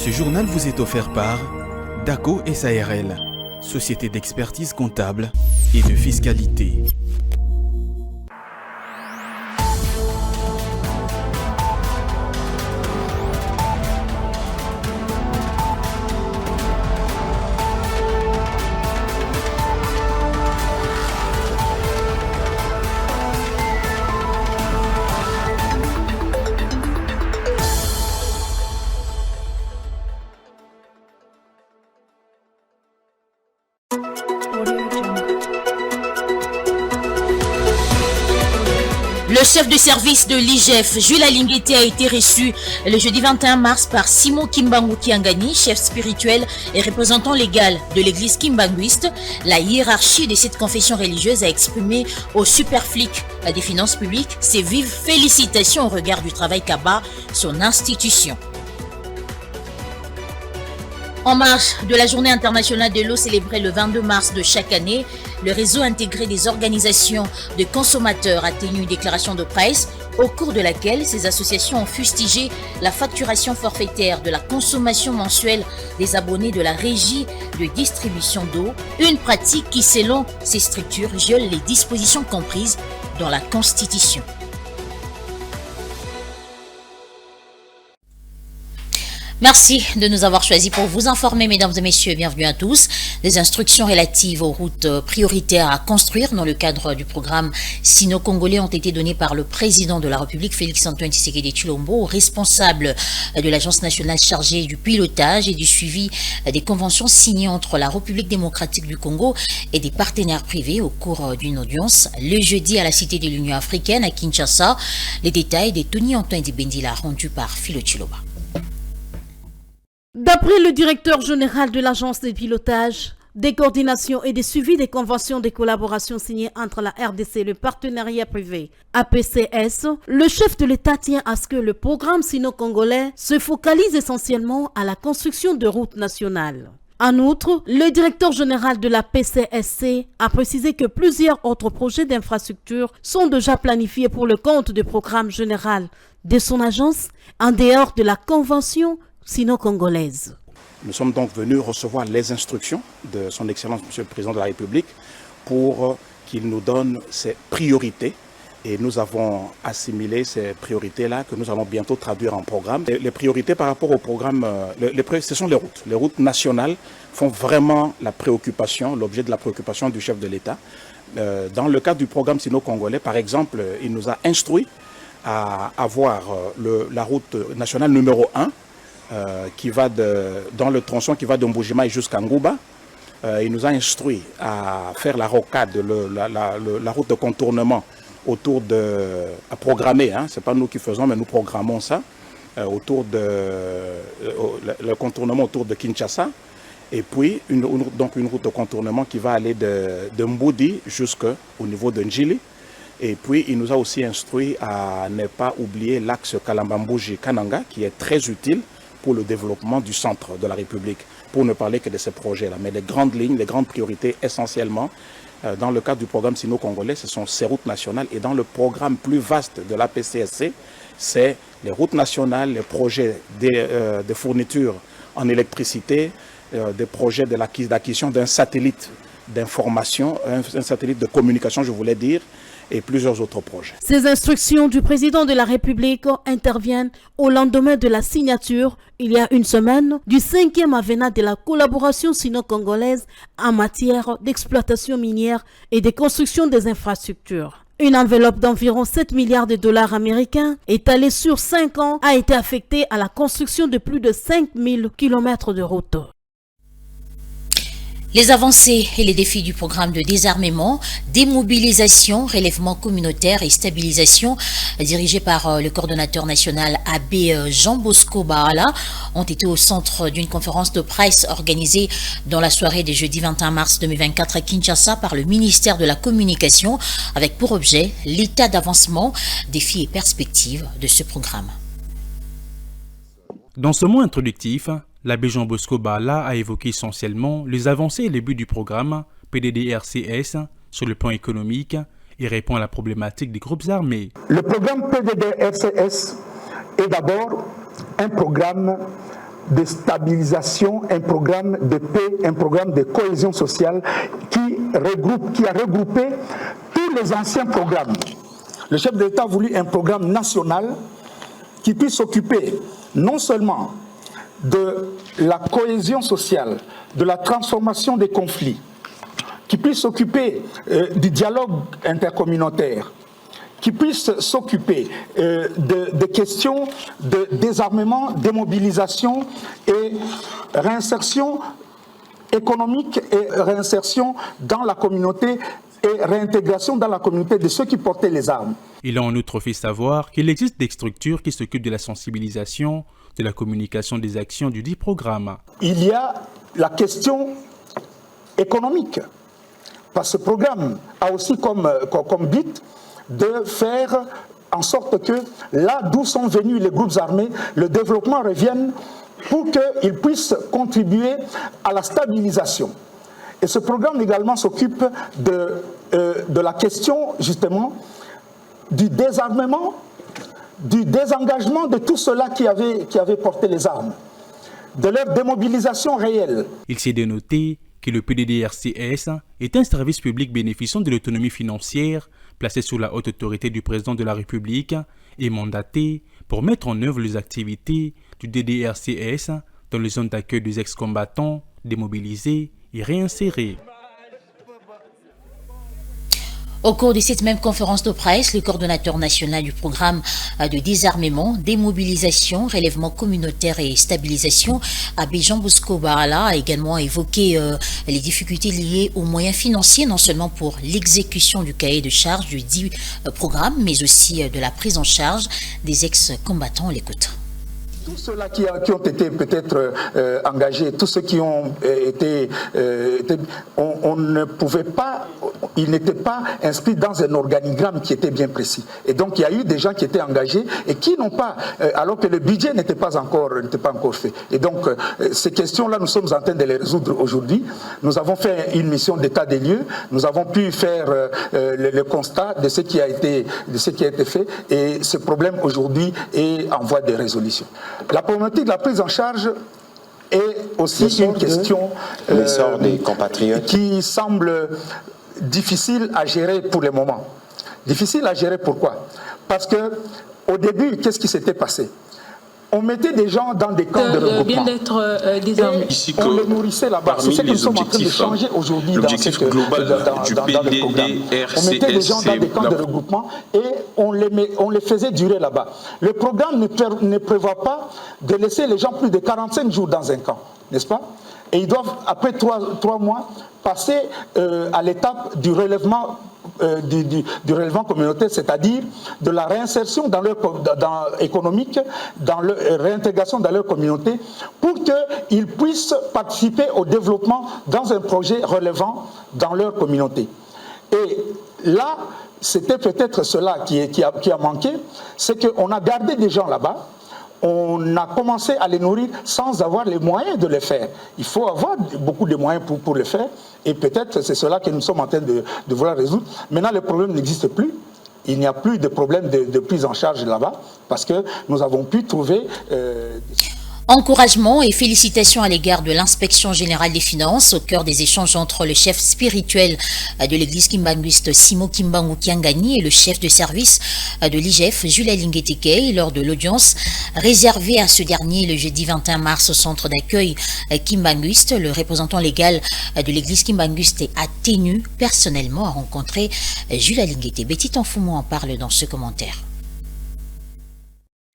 Ce journal vous est offert par DACO SARL, société d'expertise comptable et de fiscalité. Le chef de service de l'IGF, Jules Alinguete, a été reçu le jeudi 21 mars par Simon Kimbangu Kiangani, chef spirituel et représentant légal de l'église kimbanguiste. La hiérarchie de cette confession religieuse a exprimé au super flic des finances publiques ses vives félicitations au regard du travail qu'abat son institution. En marge de la Journée internationale de l'eau célébrée le 22 mars de chaque année, le réseau intégré des organisations de consommateurs a tenu une déclaration de presse au cours de laquelle ces associations ont fustigé la facturation forfaitaire de la consommation mensuelle des abonnés de la régie de distribution d'eau, une pratique qui, selon ces structures, viole les dispositions comprises dans la Constitution. Merci de nous avoir choisis pour vous informer, mesdames et messieurs, bienvenue à tous. Les instructions relatives aux routes prioritaires à construire dans le cadre du programme sino-congolais ont été données par le président de la République, Félix-Antoine Tshisekedi Tshilombo, responsable de l'agence nationale chargée du pilotage et du suivi des conventions signées entre la République démocratique du Congo et des partenaires privés au cours d'une audience le jeudi à la Cité de l'Union africaine à Kinshasa. Les détails de Tony Antoine Dibendila rendus par Philo Chiloba. D'après le directeur général de l'agence de pilotage, des coordinations et des suivis des conventions de collaboration signées entre la RDC et le partenariat privé APCS, le chef de l'État tient à ce que le programme sino-congolais se focalise essentiellement à la construction de routes nationales. En outre, le directeur général de la PCSC a précisé que plusieurs autres projets d'infrastructure sont déjà planifiés pour le compte du programme général de son agence en dehors de la convention sino-congolaise. Nous sommes donc venus recevoir les instructions de son Excellence Monsieur le Président de la République pour qu'il nous donne ses priorités. Et nous avons assimilé ces priorités-là que nous allons bientôt traduire en programme. Les priorités par rapport au programme, ce sont les routes. Les routes nationales font vraiment la préoccupation, l'objet de la préoccupation du chef de l'État. Dans le cadre du programme sino-congolais, par exemple, il nous a instruit à avoir la route nationale numéro 1, qui va dans le tronçon qui va de Mbujimai jusqu'à Ngouba. Il nous a instruit à faire la rocade, la route de contournement à programmer, hein, c'est pas nous qui faisons, mais nous programmons ça, le contournement autour de Kinshasa, et puis donc une route de contournement qui va aller de Mboudi jusqu'au niveau de Njili. Et puis il nous a aussi instruit à ne pas oublier l'axe Kalambambouji-Kananga, qui est très utile pour le développement du centre de la République, pour ne parler que de ces projets-là. Mais les grandes lignes, les grandes priorités essentiellement, dans le cadre du programme sino-congolais, ce sont ces routes nationales. Et dans le programme plus vaste de l'APCSC, c'est les routes nationales, les projets de fourniture en électricité, des projets d'acquisition d'un satellite d'information, un satellite de communication, je voulais dire, et plusieurs autres projets. Ces instructions du président de la République interviennent au lendemain de la signature, il y a une semaine, du 5e avenant de la collaboration sino-congolaise en matière d'exploitation minière et de construction des infrastructures. Une enveloppe d'environ 7 milliards de dollars américains, étalée sur 5 ans, a été affectée à la construction de plus de 5000 km de routes. Les avancées et les défis du programme de désarmement, démobilisation, relèvement communautaire et stabilisation dirigé par le coordonnateur national Abbé Jean Bosco Bahala ont été au centre d'une conférence de presse organisée dans la soirée du jeudi 21 mars 2024 à Kinshasa par le ministère de la Communication avec pour objet l'état d'avancement, défis et perspectives de ce programme. Dans ce mot introductif, l'abbé Jean Bosco Bahala a évoqué essentiellement les avancées et les buts du programme PDDRCS sur le plan économique et répond à la problématique des groupes armés. Le programme PDDRCS est d'abord un programme de stabilisation, un programme de paix, un programme de cohésion sociale qui a regroupé tous les anciens programmes. Le chef de l'État a voulu un programme national qui puisse s'occuper non seulement de la cohésion sociale, de la transformation des conflits, qui puisse s'occuper du dialogue intercommunautaire, qui puisse s'occuper de questions de désarmement, démobilisation et réinsertion économique et réinsertion dans la communauté et réintégration dans la communauté de ceux qui portaient les armes. Il a en outre fait savoir qu'il existe des structures qui s'occupent de la sensibilisation, de la communication des actions du dit programme. Il y a la question économique, parce que ce programme a aussi comme but de faire en sorte que là d'où sont venus les groupes armés, le développement revienne pour qu'ils puissent contribuer à la stabilisation. Et ce programme également s'occupe de la question justement du désarmement, du désengagement de tous ceux-là qui avaient porté les armes, de leur démobilisation réelle. Il s'est dénoté que le PDDRCS est un service public bénéficiant de l'autonomie financière placé sous la haute autorité du président de la République et mandaté pour mettre en œuvre les activités du DDRCS dans les zones d'accueil des ex-combattants démobilisés et réinsérés. Au cours de cette même conférence de presse, le coordonnateur national du programme de désarmement, démobilisation, relèvement communautaire et stabilisation, Abbé Jean Bosco Baala, a également évoqué les difficultés liées aux moyens financiers, non seulement pour l'exécution du cahier de charges du dit programme, mais aussi de la prise en charge des ex-combattants. On l'écoute. Tous ceux-là qui ont été peut-être engagés, tous ceux qui ont été... on ne pouvait pas... Ils n'étaient pas inscrits dans un organigramme qui était bien précis. Et donc il y a eu des gens qui étaient engagés et qui n'ont pas... alors que le budget n'était pas encore fait. Et donc ces questions-là, nous sommes en train de les résoudre aujourd'hui. Nous avons fait une mission d'état des lieux. Nous avons pu faire le constat de ce qui a été fait. Et ce problème aujourd'hui est en voie de résolution. La problématique de la prise en charge est aussi une question des compatriotes qui semble difficile à gérer pour le moment. Difficile à gérer pourquoi? Parce que au début, qu'est-ce qui s'était passé? On mettait des gens dans des camps de regroupement. Bien-être des armées. On les nourrissait là-bas. C'est ce que nous sommes en train de changer aujourd'hui dans le programme. On mettait des gens dans des camps de regroupement et on les faisait durer là-bas. Le programme ne prévoit pas de laisser les gens plus de 45 jours dans un camp, n'est-ce pas? Et ils doivent, après 3 mois, passer à l'étape du relèvement du relèvement communautaire, c'est-à-dire de la réinsertion économique, dans leur réintégration dans leur communauté, pour qu'ils puissent participer au développement dans un projet relevant dans leur communauté. Et là, c'était peut-être cela qui a manqué, c'est qu'on a gardé des gens là-bas. On a commencé à les nourrir sans avoir les moyens de le faire. Il faut avoir beaucoup de moyens pour le faire. Et peut-être c'est cela que nous sommes en train de vouloir résoudre. Maintenant, le problème n'existe plus. Il n'y a plus de problème de prise en charge là-bas parce que nous avons pu trouver... Encouragement et félicitations à l'égard de l'inspection générale des finances au cœur des échanges entre le chef spirituel de l'église kimbanguiste Simo Kimbangu Kiangani et le chef de service de l'IGF Jules Alingué-Tekei lors de l'audience réservée à ce dernier le jeudi 21 mars au centre d'accueil kimbanguiste. Le représentant légal de l'église kimbanguiste a tenu personnellement à rencontrer Jules Alingué-Tekei. Betty Tanfoumou en parle dans ce commentaire.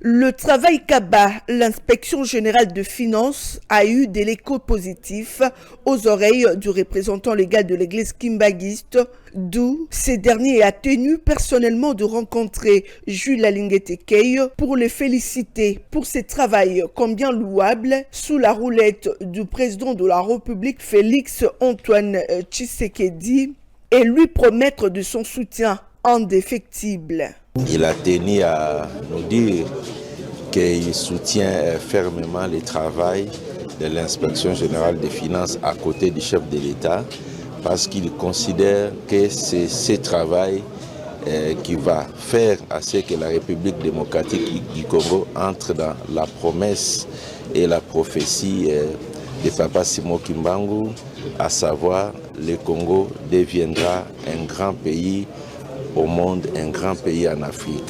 Le travail CABA, l'inspection générale de finances, a eu de l'écho positif aux oreilles du représentant légal de l'église kimbanguiste, d'où ce dernier a tenu personnellement de rencontrer Jules Alingué-Tekei pour le féliciter pour ce travail combien louable sous la roulette du président de la République Félix Antoine Tshisekedi et lui promettre de son soutien indéfectible. Il a tenu à nous dire qu'il soutient fermement le travail de l'inspection générale des finances à côté du chef de l'État parce qu'il considère que c'est ce travail qui va faire à ce que la République démocratique du Congo entre dans la promesse et la prophétie de Papa Simon Kimbangu, à savoir le Congo deviendra un grand pays au monde, un grand pays en Afrique.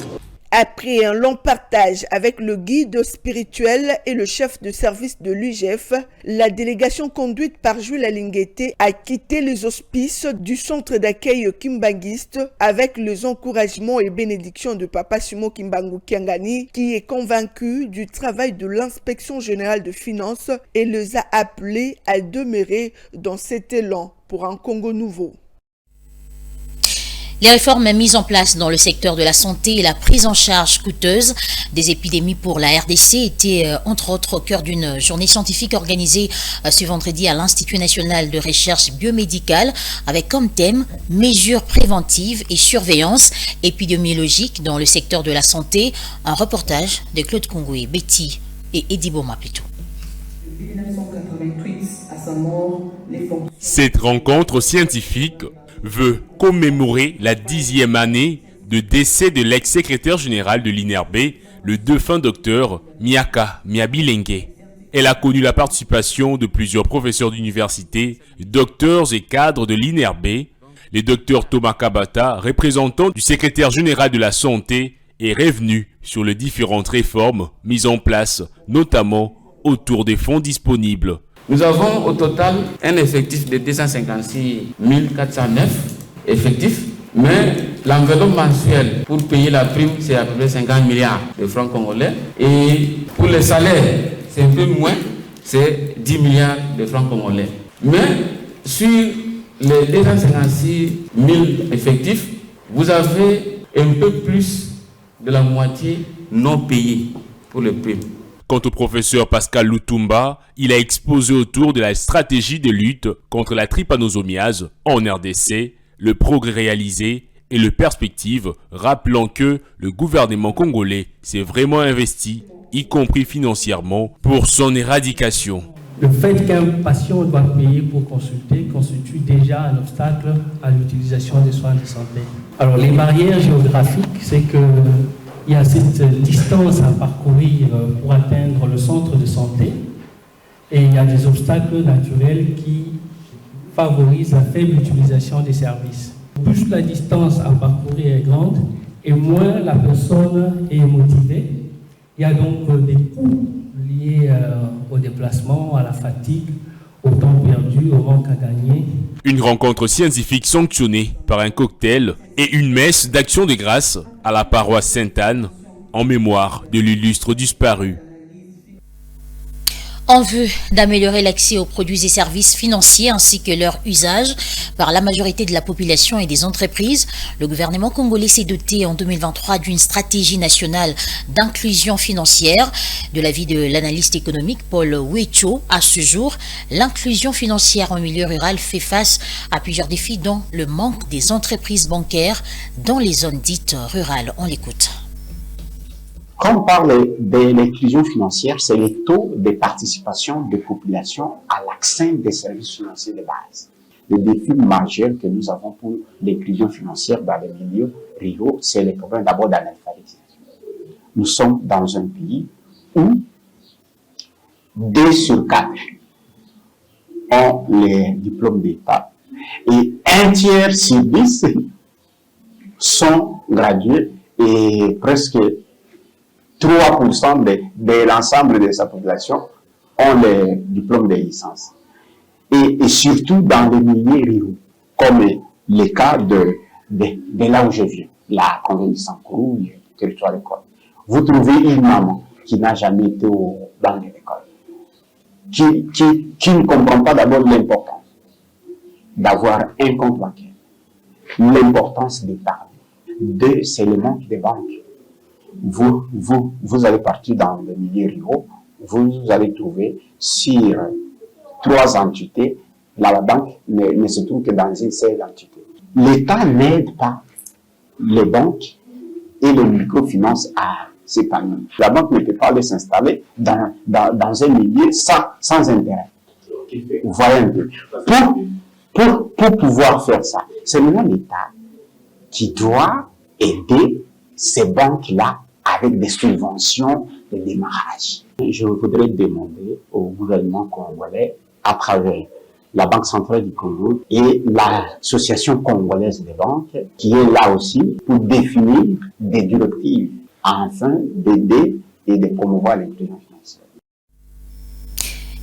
Après un long partage avec le guide spirituel et le chef de service de l'UGF, la délégation conduite par Jules Alinguete a quitté les auspices du centre d'accueil Kimbangiste avec les encouragements et bénédictions de Papa Simon Kimbangu Kiangani, qui est convaincu du travail de l'inspection générale de finances et les a appelés à demeurer dans cet élan pour un Congo nouveau. Les réformes mises en place dans le secteur de la santé et la prise en charge coûteuse des épidémies pour la RDC étaient entre autres au cœur d'une journée scientifique organisée ce vendredi à l'Institut national de recherche biomédicale avec comme thème « Mesures préventives et surveillance épidémiologique dans le secteur de la santé ». Un reportage de Claude Kongoué, Betty et Eddie Boma plutôt. Depuis 1988, à sa mort, cette rencontre scientifique veut commémorer la 10e année de décès de l'ex-secrétaire général de l'INRB, le défunt docteur Miaka Miabilengue. Elle a connu la participation de plusieurs professeurs d'université, docteurs et cadres de l'INRB. Le docteur Thomas Kabata, représentant du secrétaire général de la santé, est revenu sur les différentes réformes mises en place, notamment autour des fonds disponibles. Nous avons au total un effectif de 256 409 effectifs, mais l'enveloppe mensuelle pour payer la prime, c'est à peu près 50 milliards de francs congolais. Et pour les salaires, c'est un peu moins, c'est 10 milliards de francs congolais. Mais sur les 256 000 effectifs, vous avez un peu plus de la moitié non payés pour les primes. Quant au professeur Pascal Lutumba, il a exposé autour de la stratégie de lutte contre la trypanosomiase en RDC, le progrès réalisé et les perspectives, rappelant que le gouvernement congolais s'est vraiment investi, y compris financièrement, pour son éradication. Le fait qu'un patient doit payer pour consulter constitue déjà un obstacle à l'utilisation des soins de santé. Alors les barrières géographiques, c'est que il y a cette distance à parcourir pour atteindre le centre de santé et il y a des obstacles naturels qui favorisent la faible utilisation des services. Plus la distance à parcourir est grande et moins la personne est motivée. Il y a donc des coûts liés au déplacement, à la fatigue, au temps perdu, au manque à gagner. Une rencontre scientifique sanctionnée par un cocktail et une messe d'action de grâce à la paroisse Sainte-Anne en mémoire de l'illustre disparu. En vue d'améliorer l'accès aux produits et services financiers ainsi que leur usage par la majorité de la population et des entreprises, le gouvernement congolais s'est doté en 2023 d'une stratégie nationale d'inclusion financière. De l'avis de l'analyste économique Paul Ouecho, à ce jour, l'inclusion financière en milieu rural fait face à plusieurs défis dont le manque des entreprises bancaires dans les zones dites rurales. On l'écoute. Quand on parle de l'inclusion financière, c'est le taux de participation des populations à l'accès des services financiers de base. Le défi majeur que nous avons pour l'inclusion financière dans les milieux ruraux, c'est le problème d'abord d'analphabétisme. Nous sommes dans un pays où 2 sur 4 ont les diplômes d'État et 1 tiers sur 10 sont gradués et presque 3% de l'ensemble de sa population ont les diplômes de licence. Et surtout dans les milieux ruraux, comme le cas de là où je viens, la commune de Sankourou, le territoire d'école. Vous trouvez une maman qui n'a jamais été au banc de l'école, qui ne comprend pas d'abord l'importance d'avoir un compte bancaire, l'importance d'épargne. 2, c'est le manque de banques. Vous allez partir dans les milieux ruraux, vous allez trouver sur 3 entités, la banque ne se trouve que dans une seule entité. L'État n'aide pas les banques et les microfinances à s'épanouir. La banque ne peut pas les s'installer dans un milieu sans intérêt. Vous voyez un peu. Pour pouvoir faire ça, c'est maintenant l'État qui doit aider ces banques-là avec des subventions de démarrage. Je voudrais demander au gouvernement congolais, à travers la Banque centrale du Congo et l'Association congolaise des banques, qui est là aussi pour définir des directives afin d'aider et de promouvoir l'inclusion financière.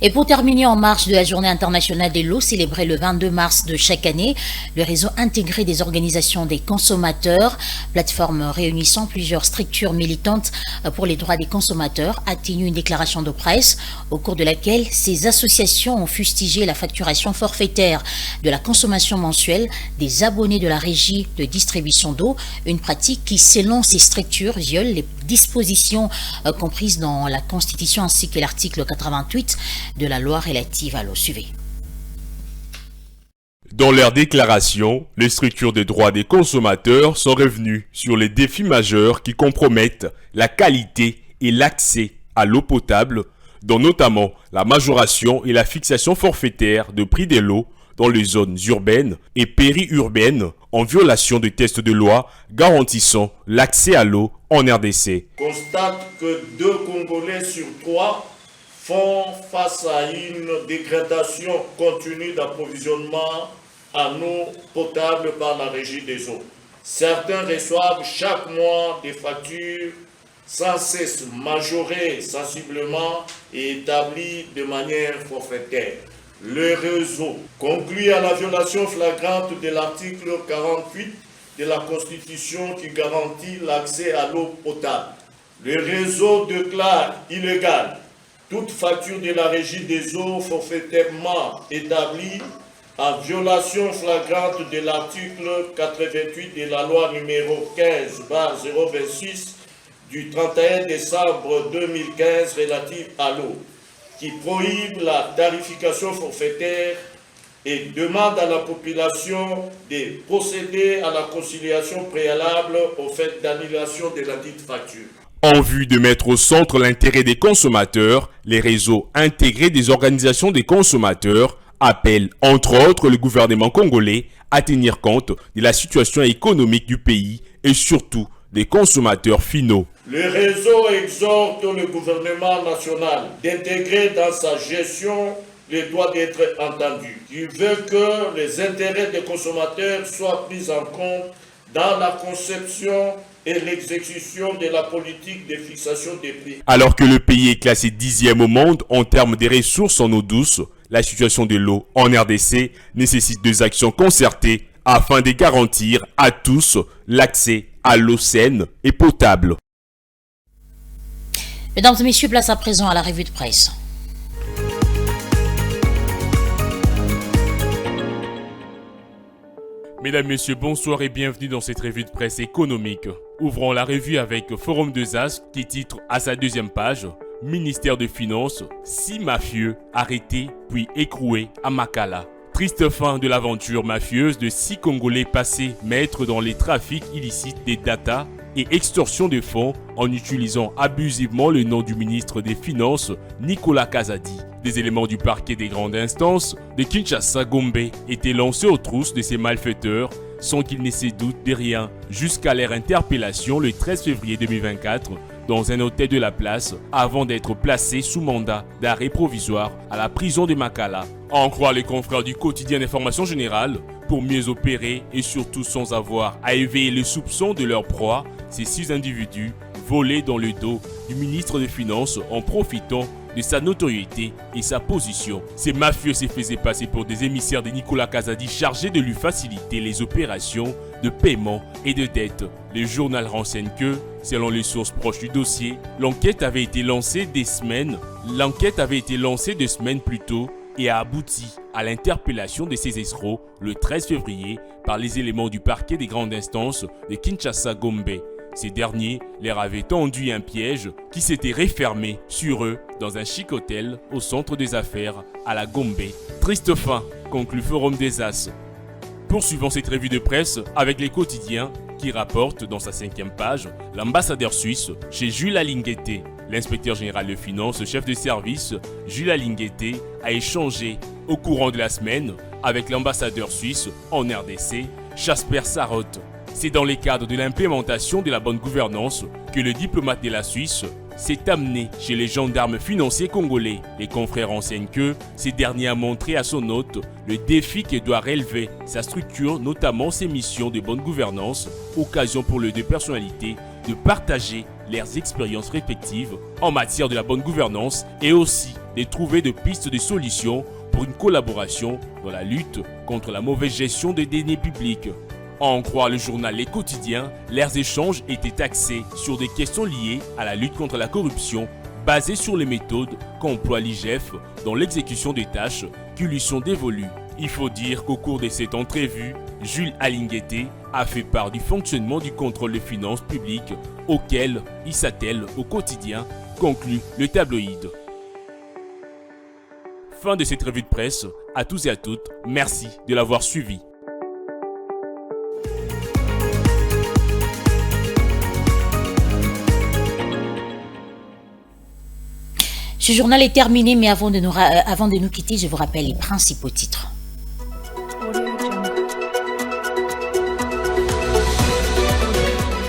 Et pour terminer, en marge de la Journée internationale de l'eau célébrée le 22 mars de chaque année, le réseau intégré des organisations des consommateurs, plateforme réunissant plusieurs structures militantes pour les droits des consommateurs, a tenu une déclaration de presse au cours de laquelle ces associations ont fustigé la facturation forfaitaire de la consommation mensuelle des abonnés de la régie de distribution d'eau, une pratique qui, selon ces structures, viole les dispositions comprises dans la Constitution ainsi que l'article 88 de la loi relative à l'eau. Suivez. Dans leur déclaration, les structures des droits des consommateurs sont revenues sur les défis majeurs qui compromettent la qualité et l'accès à l'eau potable, dont notamment la majoration et la fixation forfaitaire de prix de l'eau dans les zones urbaines et périurbaines en violation des textes de loi garantissant l'accès à l'eau en RDC. Constate que 2 Congolais sur 3 font face à une dégradation continue d'approvisionnement en eau potable par la régie des eaux. Certains reçoivent chaque mois des factures sans cesse majorées sensiblement et établies de manière forfaitaire. Le réseau conclut à la violation flagrante de l'article 48 de la Constitution qui garantit l'accès à l'eau potable. Le réseau déclare illégal toute facture de la régie des eaux forfaitairement établie en violation flagrante de l'article 88 de la loi numéro 15/026 du 31 décembre 2015 relative à l'eau, qui prohibe la tarification forfaitaire et demande à la population de procéder à la conciliation préalable au fait d'annulation de la dite facture. En vue de mettre au centre l'intérêt des consommateurs, les réseaux intégrés des organisations des consommateurs appellent entre autres le gouvernement congolais à tenir compte de la situation économique du pays et surtout des consommateurs finaux. Le réseau exhorte le gouvernement national d'intégrer dans sa gestion les droits d'être entendus. Il veut que les intérêts des consommateurs soient pris en compte dans la conception et l'exécution de la politique de fixation des prix. Alors que le pays est classé 10e au monde en termes des ressources en eau douce, la situation de l'eau en RDC nécessite des actions concertées afin de garantir à tous l'accès à l'eau saine et potable. Mesdames et messieurs, place à présent à la revue de presse. Mesdames, Messieurs, bonsoir et bienvenue dans cette revue de presse économique. Ouvrons la revue avec Forum 2As qui titre à sa deuxième page « Ministère des Finances, 6 mafieux arrêtés puis écroués à Makala ». Triste fin de l'aventure mafieuse de 6 Congolais passés maîtres dans les trafics illicites des data et extorsion de fonds en utilisant abusivement le nom du ministre des Finances, Nicolas Kazadi. Des éléments du parquet des grandes instances de Kinshasa Gombe étaient lancés aux trousses de ces malfaiteurs sans qu'ils n'aient doute de rien jusqu'à leur interpellation le 13 février 2024 dans un hôtel de la place avant d'être placés sous mandat d'arrêt provisoire à la prison de Makala. À en croire les confrères du quotidien d'information générale, pour mieux opérer et surtout sans avoir à éveiller les soupçons de leur proie, ces 6 individus volaient dans le dos du ministre des Finances en profitant de sa notoriété et sa position. Ces mafieux se faisaient passer pour des émissaires de Nicolas Kazadi chargés de lui faciliter les opérations de paiement et de dette. Le journal renseigne que, selon les sources proches du dossier, l'enquête avait été lancée 2 semaines plus tôt et a abouti à l'interpellation de ces escrocs le 13 février par les éléments du parquet des grandes instances de Kinshasa Gombe. Ces derniers leur avaient tendu un piège qui s'était refermé sur eux dans un chic hôtel au centre des affaires à la Gombe. Triste fin, conclut Forum des As. Poursuivons cette revue de presse avec les quotidiens qui rapportent dans sa 5e page l'ambassadeur suisse chez Jules Alinguete. L'inspecteur général de finances, chef de service, Jules Alinguete, a échangé au courant de la semaine avec l'ambassadeur suisse en RDC, Jasper Sarotte. C'est dans le cadre de l'implémentation de la bonne gouvernance que le diplomate de la Suisse s'est amené chez les gendarmes financiers congolais. Les confrères enseignent que ces derniers a montré à son hôte le défi que doit relever sa structure, notamment ses missions de bonne gouvernance, occasion pour les deux personnalités de partager leurs expériences respectives en matière de la bonne gouvernance et aussi de trouver des pistes de solutions pour une collaboration dans la lutte contre la mauvaise gestion des deniers publics. À en croire le journal Les Quotidiens, leurs échanges étaient axés sur des questions liées à la lutte contre la corruption, basées sur les méthodes qu'emploie l'IGF dans l'exécution des tâches qui lui sont dévolues. Il faut dire qu'au cours de cette entrevue, Jules Alinguete a fait part du fonctionnement du contrôle des finances publiques auquel il s'attelle au quotidien, conclut le tabloïd. Fin de cette revue de presse. À tous et à toutes, merci de l'avoir suivi. Ce journal est terminé, mais avant de nous quitter, je vous rappelle les principaux titres.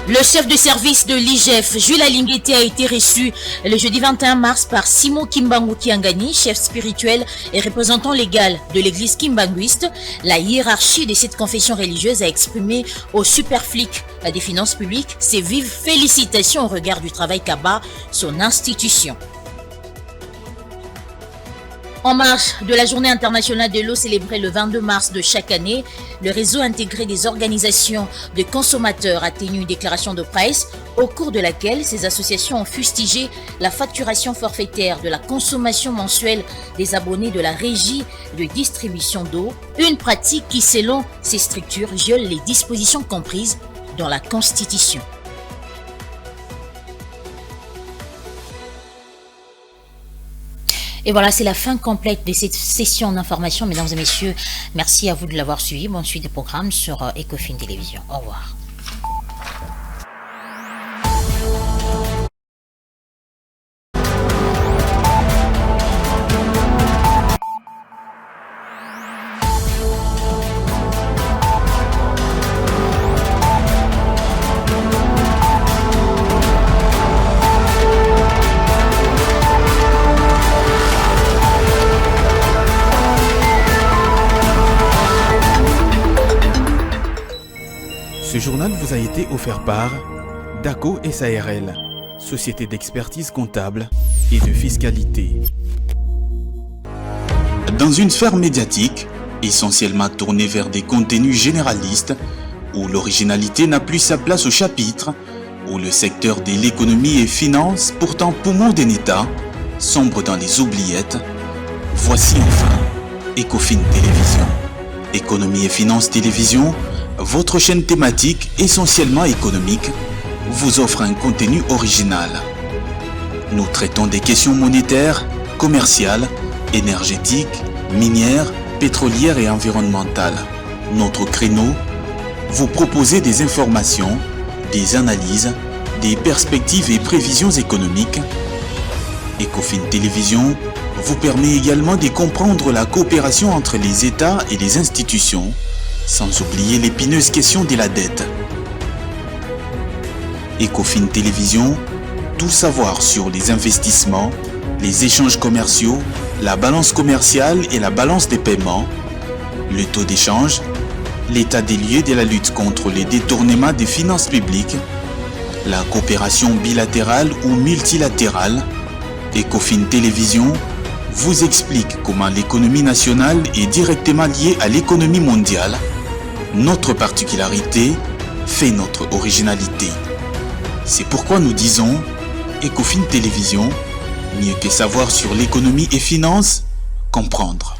Le chef de service de l'IGF, Jules Alinguete, a été reçu le jeudi 21 mars par Simon Kimbangu Kiangani, chef spirituel et représentant légal de l'église kimbanguiste. La hiérarchie de cette confession religieuse a exprimé au superflic des finances publiques ses vives félicitations au regard du travail qu'abat son institution. En marge de la Journée internationale de l'eau célébrée le 22 mars de chaque année, le réseau intégré des organisations de consommateurs a tenu une déclaration de presse au cours de laquelle ces associations ont fustigé la facturation forfaitaire de la consommation mensuelle des abonnés de la régie de distribution d'eau, une pratique qui, selon ces structures, viole les dispositions comprises dans la Constitution. Et voilà, c'est la fin complète de cette session d'information, mesdames et messieurs. Merci à vous de l'avoir suivi. Bonne suite des programmes sur Ecofin Télévision. Au revoir. Ce journal vous a été offert par DACO SARL, société d'expertise comptable et de fiscalité. Dans une sphère médiatique, essentiellement tournée vers des contenus généralistes, où l'originalité n'a plus sa place au chapitre, où le secteur de l'économie et finance, pourtant poumon d'un État, sombre dans les oubliettes, voici enfin Ecofin Télévision. Économie et finance télévision, votre chaîne thématique essentiellement économique, vous offre un contenu original. Nous traitons des questions monétaires, commerciales, énergétiques, minières, pétrolières et environnementales. Notre créneau, vous proposer des informations, des analyses, des perspectives et prévisions économiques. Ecofin Télévision vous permet également de comprendre la coopération entre les États et les institutions, sans oublier l'épineuse question de la dette. Ecofin Télévision, tout savoir sur les investissements, les échanges commerciaux, la balance commerciale et la balance des paiements, le taux d'échange, l'état des lieux de la lutte contre les détournements des finances publiques, la coopération bilatérale ou multilatérale. Ecofin Télévision vous explique comment l'économie nationale est directement liée à l'économie mondiale. Notre particularité fait notre originalité. C'est pourquoi nous disons Ecofin Télévision, mieux que savoir sur l'économie et finance, comprendre.